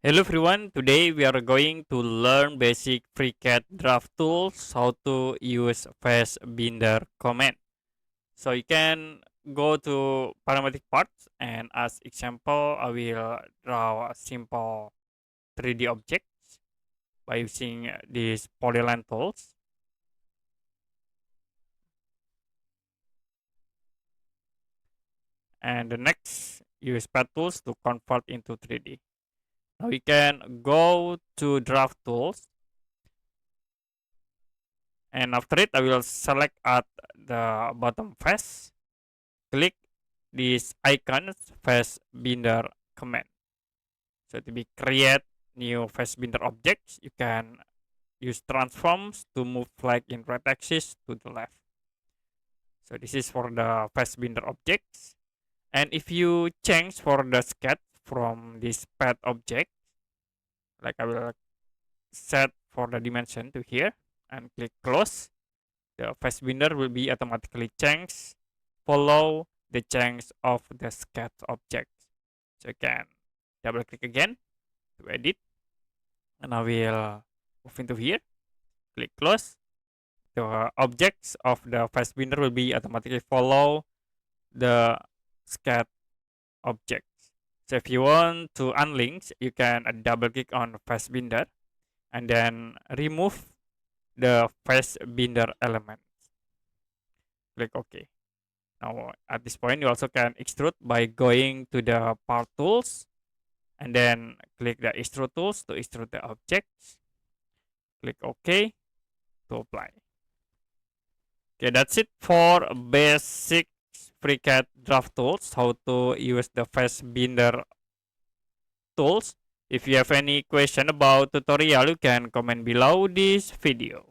Hello everyone, today we are going to learn basic FreeCAD draft tools, how to use Facebinder command. So you can go to parametric parts, and as example I will draw a simple 3D object by using these polyline tools. And the next, use path tools to convert into 3D. Now we can go to draft tools, and after it I will select at the bottom face, click this icon Facebinder command. So to be create new Facebinder objects, you can use transforms to move flag in right axis to the left. So this is for the Facebinder objects. And if you change for the sketch from this path object, like I will set for the dimension to here and click close, the Facebinder will be automatically changed, follow the change of the sketch object. So you can double click again to edit, and I will move into here, click close. The objects of the Facebinder will be automatically follow the sketch objects. So if you want to unlink, you can double click on Facebinder and then remove the Facebinder element. Click OK. Now at this point you also can extrude by going to the part tools and then click the extrude tools to extrude the objects. Click OK to apply. Okay, that's it for basic FreeCAD draft tools, how to use the Facebinder tools. If you have any question about tutorial, you can comment below this video.